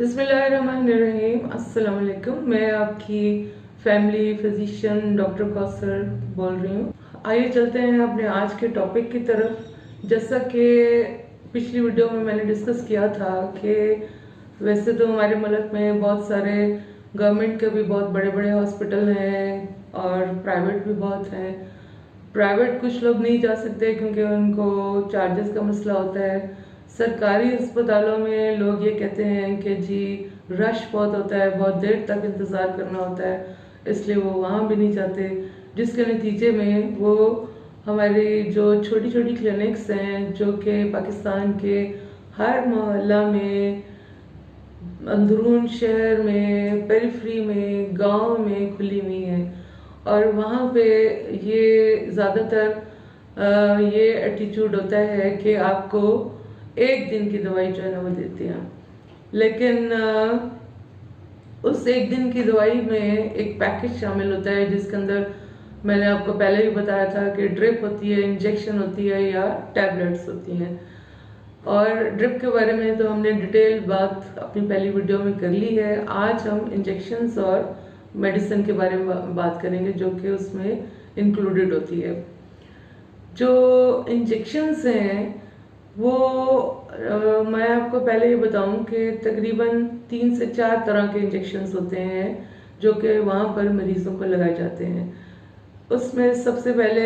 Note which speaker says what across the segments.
Speaker 1: बिस्मिल्लाहिर्रहमानिर्रहीम। अस्सलाम वालेकुम। मैं आपकी फैमिली फिजिशियन डॉक्टर कौसर बोल रही हूँ। आइए चलते हैं अपने आज के टॉपिक की तरफ। जैसा कि पिछली वीडियो में मैंने डिस्कस किया था कि वैसे तो हमारे मुल्क में बहुत सारे गवर्नमेंट के भी बहुत बड़े बड़े हॉस्पिटल हैं और प्राइवेट भी बहुत हैं। प्राइवेट कुछ लोग नहीं जा सकते क्योंकि उनको चार्जेस का मसला होता है। सरकारी अस्पतालों में लोग ये कहते हैं कि जी रश बहुत होता है, बहुत देर तक इंतज़ार करना होता है, इसलिए वो वहाँ भी नहीं जाते, जिसके नतीजे में वो हमारी जो छोटी छोटी क्लिनिक्स हैं जो कि पाकिस्तान के हर मोहल्ला में, अंदरून शहर में, पेरिफेरी में, गांव में खुली हुई हैं और वहाँ पे ये ज़्यादातर ये एटीट्यूड होता है कि आपको एक दिन की दवाई जो है ना वो देते हैं। लेकिन उस एक दिन की दवाई में एक पैकेज शामिल होता है जिसके अंदर मैंने आपको पहले भी बताया था कि ड्रिप होती है, इंजेक्शन होती है या टैबलेट्स होती हैं। और ड्रिप के बारे में तो हमने डिटेल बात अपनी पहली वीडियो में कर ली है। आज हम इंजेक्शन्स और मेडिसिन के बारे में बात करेंगे जो कि उसमें इंक्लूडेड होती है। जो इंजेक्शन्स हैं वो मैं आपको पहले ये बताऊं कि तकरीबन 3 से 4 तरह के इंजेक्शन्स होते हैं जो कि वहाँ पर मरीजों को लगाए जाते हैं। उसमें सबसे पहले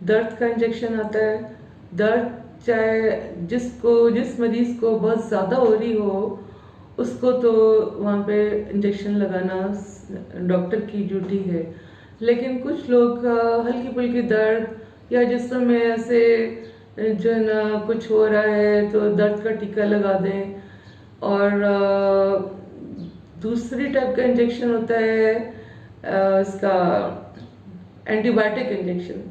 Speaker 1: दर्द का इंजेक्शन आता है। दर्द चाहे जिस मरीज को बहुत ज़्यादा हो रही हो उसको तो वहाँ पे इंजेक्शन लगाना डॉक्टर की ड्यूटी है, लेकिन कुछ लोग हल्की फुल्की दर्द या जिस्म में ऐसे जो है ना कुछ हो रहा है तो दर्द का टीका लगा दें। और दूसरी टाइप का इंजेक्शन होता है इसका एंटीबायोटिक इंजेक्शन।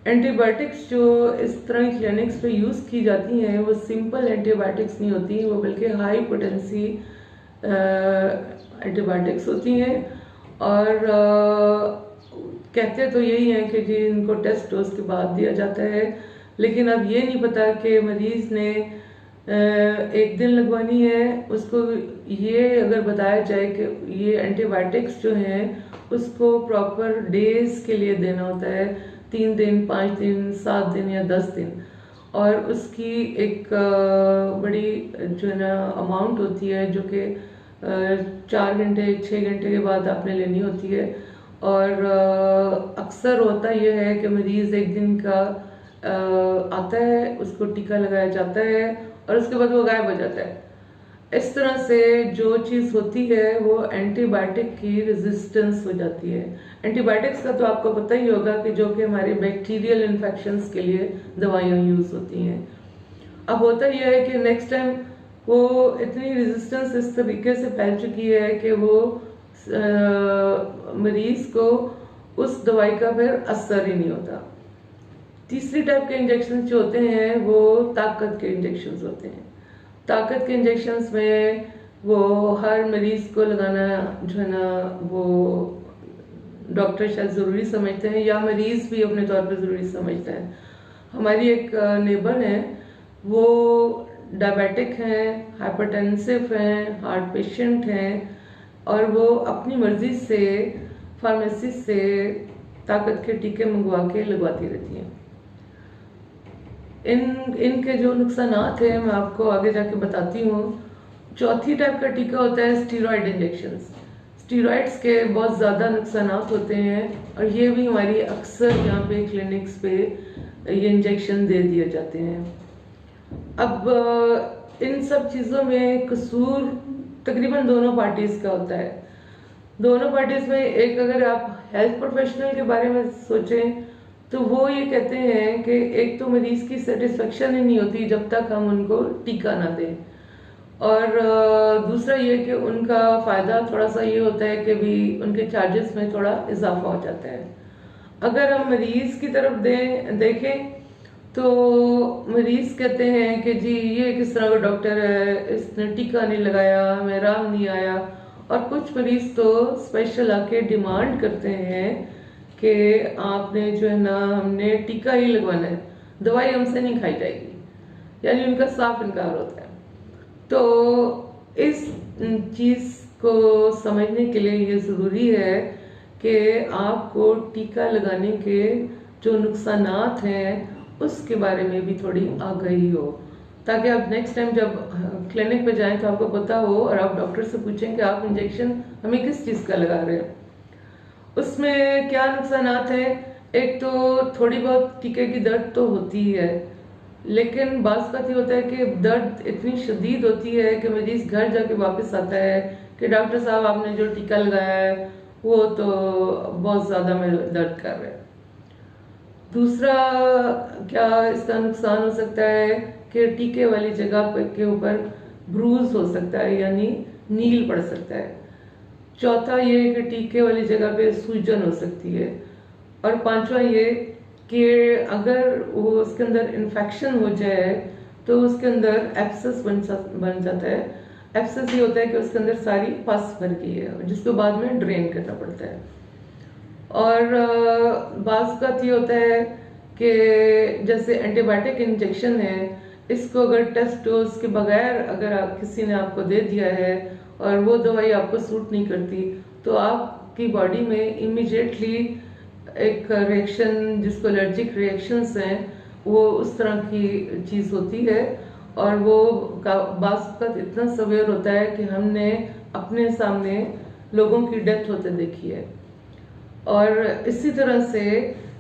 Speaker 1: एंटीबायोटिक्स जो इस तरह की क्लिनिक्स पे यूज़ की जाती हैं वो सिंपल एंटीबायोटिक्स नहीं होती, वो बल्कि हाई पोटेंसी एंटीबायोटिक्स होती हैं। और कहते तो यही हैं कि जी इनको टेस्ट डोज के बाद दिया जाता है, लेकिन अब ये नहीं पता कि मरीज ने एक दिन लगवानी है। उसको ये अगर बताया जाए कि ये एंटीबायोटिक्स जो हैं उसको प्रॉपर डेज के लिए देना होता है, 3 दिन, 5 दिन, 7 दिन या 10 दिन, और उसकी एक बड़ी जो है ना अमाउंट होती है जो कि 4 घंटे 6 घंटे के बाद आपने लेनी होती है। और अक्सर होता यह है कि मरीज़ एक दिन का आता है, उसको टीका लगाया जाता है और उसके बाद वो गायब हो जाता है। इस तरह से जो चीज़ होती है वो एंटीबायोटिक की रेजिस्टेंस हो जाती है। एंटीबायोटिक्स का तो आपको पता ही होगा कि जो कि हमारे बैक्टीरियल इन्फेक्शंस के लिए दवाइयाँ यूज़ होती हैं। अब होता यह है कि नेक्स्ट टाइम वो इतनी रेजिस्टेंस इस तरीके से फैल चुकी है कि वो मरीज को उस दवाई का फिर असर ही नहीं होता। तीसरी टाइप के इंजेक्शन जो होते हैं वो ताकत के इंजेक्शन होते हैं। ताकत के इंजेक्शन्स में वो हर मरीज को लगाना जो है ना वो डॉक्टर शायद ज़रूरी समझते हैं या मरीज़ भी अपने तौर पर ज़रूरी समझते हैं। हमारी एक नेबर हैं, वो डायबिटिक हैं, हाइपरटेंसिव हैं, हार्ट पेशेंट हैं और वो अपनी मर्ज़ी से फार्मेसी से ताकत के टीके मंगवा के लगवाती रहती हैं। इनके जो नुकसानात हैं मैं आपको आगे जाके बताती हूँ। चौथी टाइप का टीका होता है स्टीरॉयड इंजेक्शंस। स्टीरॉयड्स के बहुत ज़्यादा नुकसानात होते हैं और ये भी हमारी अक्सर यहाँ पे क्लिनिक्स पे ये इंजेक्शन दे दिए जाते हैं। अब इन सब चीज़ों में कसूर तकरीबन दोनों पार्टीज़ का होता है। दोनों पार्टीज़ में एक अगर आप हेल्थ प्रोफेशनल के बारे में सोचें तो वो ये कहते हैं कि एक तो मरीज़ की सेटिस्फेक्शन ही नहीं होती जब तक हम उनको टीका ना दें, और दूसरा ये कि उनका फ़ायदा थोड़ा सा ये होता है कि भी उनके चार्जेस में थोड़ा इजाफा हो जाता है। अगर हम मरीज़ की तरफ देखें तो मरीज़ कहते हैं कि जी ये किस तरह का डॉक्टर है, इसने टीका नहीं लगाया, हमें आराम नहीं आया। और कुछ मरीज़ तो स्पेशल आके डिमांड करते हैं कि आपने जो है ना हमने टीका ही लगवाना है, दवाई हमसे नहीं खाई जाएगी, यानी उनका साफ इनकार होता है। तो इस चीज़ को समझने के लिए ये ज़रूरी है कि आपको टीका लगाने के जो नुकसानात हैं उसके बारे में भी थोड़ी आगाही हो, ताकि आप नेक्स्ट टाइम जब क्लिनिक पे जाएं तो आपको पता हो और आप डॉक्टर से पूछें कि आप इंजेक्शन हमें किस चीज़ का लगा रहे हैं, उसमें क्या नुकसानात हैं। एक तो थोड़ी बहुत टीके की दर्द तो होती ही है, लेकिन बाज़ बात ये होता है कि दर्द इतनी शदीद होती है कि मरीज घर जाके वापस आता है कि डॉक्टर साहब आपने जो टीका लगाया है वो तो बहुत ज़्यादा में दर्द कर रहा है। दूसरा क्या इसका नुकसान हो सकता है कि टीके वाली जगह के ऊपर ब्रूज हो सकता है, यानी नील पड़ सकता है। चौथा ये कि टीके वाली जगह पे सूजन हो सकती है। और पांचवा ये कि अगर वो उसके अंदर इन्फेक्शन हो जाए तो उसके अंदर एब्सेस बन जाता है। एब्सेस ये होता है कि उसके अंदर सारी पस भर गई है जिसको बाद में ड्रेन करना पड़ता है। और बाज़ का ये होता है कि जैसे एंटीबायोटिक इंजेक्शन है, इसको अगर टेस्ट डोज के बगैर अगर किसी ने आपको दे दिया है और वो दवाई आपको सूट नहीं करती तो आपकी बॉडी में इमीडिएटली एक रिएक्शन जिसको एलर्जिक रिएक्शंस हैं वो उस तरह की चीज़ होती है। और वो बाज़ का इतना सवेयर होता है कि हमने अपने सामने लोगों की डेथ होते देखी है। और इसी तरह से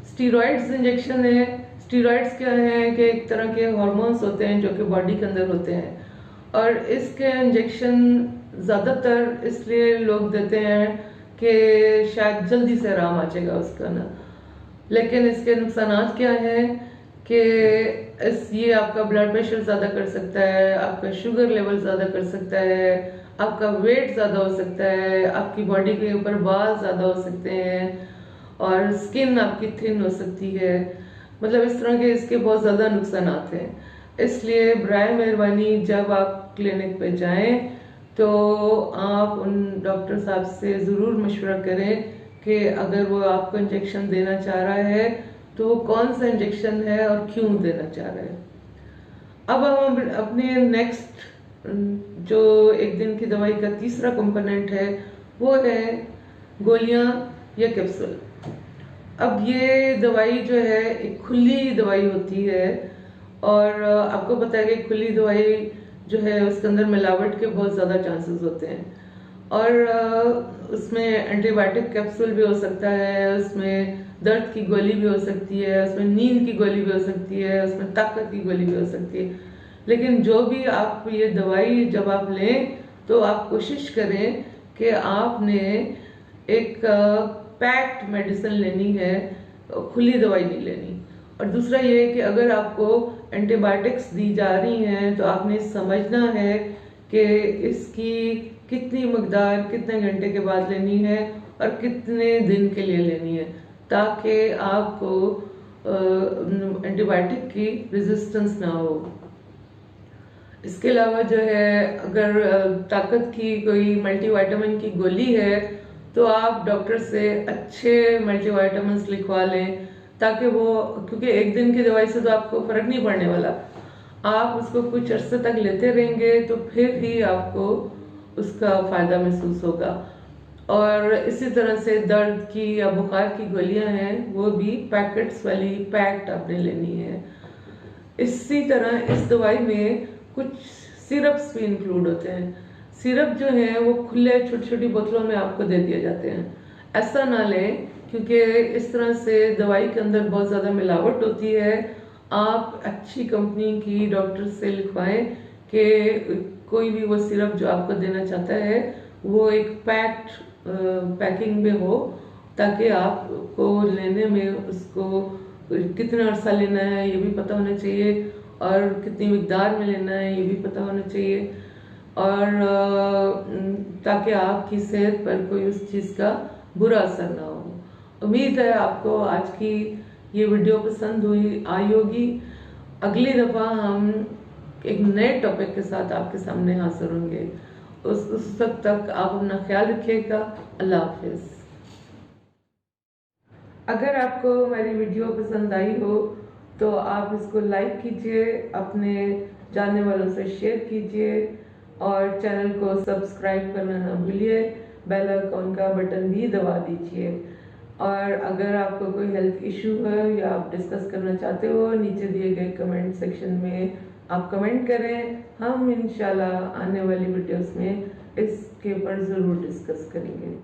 Speaker 1: स्टीरॉइड्स इंजेक्शन है। स्टीरॉइड्स क्या है कि एक तरह के हार्मोन्स होते हैं जो कि बॉडी के अंदर होते हैं, और इसके इंजेक्शन ज़्यादातर इसलिए लोग देते हैं कि शायद जल्दी से आराम आ जाएगा उसका ना, लेकिन इसके नुकसानात क्या हैं कि ये आपका ब्लड प्रेशर ज़्यादा कर सकता है, आपका शुगर लेवल ज़्यादा कर सकता है, आपका वेट ज़्यादा हो सकता है, आपकी बॉडी के ऊपर बाल ज़्यादा हो सकते हैं और स्किन आपकी थिन हो सकती है। मतलब इस तरह के इसके बहुत ज़्यादा नुकसानात हैं। इसलिए बराए मेहरबानी जब आप क्लिनिक पे जाएं तो आप उन डॉक्टर साहब से ज़रूर मशवरा करें कि अगर वो आपको इंजेक्शन देना चाह रहा है तो वो कौन सा इंजेक्शन है और क्यों देना चाह रहा है। अब हम अपने नेक्स्ट जो एक दिन की दवाई का तीसरा कंपोनेंट है वो है गोलियां या कैप्सूल। अब ये दवाई जो है एक खुली दवाई होती है और आपको पता है कि खुली दवाई जो है उसके अंदर मिलावट के बहुत ज़्यादा चांसेस होते हैं। और उसमें एंटीबायोटिक कैप्सूल भी हो सकता है, उसमें दर्द की गोली भी हो सकती है, उसमें नींद की गोली भी हो सकती है, उसमें ताकत की गोली भी हो सकती है। लेकिन जो भी आप ये दवाई जब आप लें तो आप कोशिश करें कि आपने एक पैक्ड मेडिसिन लेनी है, खुली दवाई नहीं लेनी। और दूसरा ये है कि अगर आपको एंटीबायोटिक्स दी जा रही हैं तो आपने समझना है कि इसकी कितनी मकदार कितने घंटे के बाद लेनी है और कितने दिन के लिए लेनी है, ताकि आपको एंटीबायोटिक की रेजिस्टेंस ना हो। इसके अलावा जो है अगर ताकत की कोई मल्टीविटामिन की गोली है तो आप डॉक्टर से अच्छे मल्टीविटामिन्स लिखवा लें, ताकि वो, क्योंकि एक दिन की दवाई से तो आपको फर्क नहीं पड़ने वाला, आप उसको कुछ अरसे तक लेते रहेंगे तो फिर ही आपको उसका फ़ायदा महसूस होगा। और इसी तरह से दर्द की या बुखार की गोलियां हैं वो भी पैकेट्स वाली पैक्ड आपने लेनी है। इसी तरह इस दवाई में कुछ सिरप्स भी इंक्लूड होते हैं। सिरप जो है वो खुले छोटी छोटी बोतलों में आपको दे दिए जाते हैं। ऐसा ना लें क्योंकि इस तरह से दवाई के अंदर बहुत ज़्यादा मिलावट होती है। आप अच्छी कंपनी की डॉक्टर से लिखवाएं कि कोई भी वो सिरप जो आपको देना चाहता है वो एक पैकिंग में हो, ताकि आपको लेने में उसको कितना अरसा लेना है ये भी पता होना चाहिए और कितनी मिकदार में लेना है ये भी पता होना चाहिए, और ताकि आपकी सेहत पर कोई उस चीज़ का बुरा असर ना हो। उम्मीद है आपको आज की ये वीडियो पसंद आई होगी। अगली दफ़ा हम एक नए टॉपिक के साथ आपके सामने हाजिर होंगे। उस वक्त तक आप अपना ख्याल रखिएगा। अल्लाह हाफिज़। अगर आपको हमारी वीडियो पसंद आई हो तो आप इसको लाइक कीजिए, अपने जानने वालों से शेयर कीजिए और चैनल को सब्सक्राइब करना ना भूलिए, बेल आइकॉन का बटन भी दबा दीजिए। और अगर आपको कोई हेल्थ इशू है या आप डिस्कस करना चाहते हो, नीचे दिए गए कमेंट सेक्शन में आप कमेंट करें। हम इंशाल्लाह आने वाली वीडियोस में इसके ऊपर ज़रूर डिस्कस करेंगे।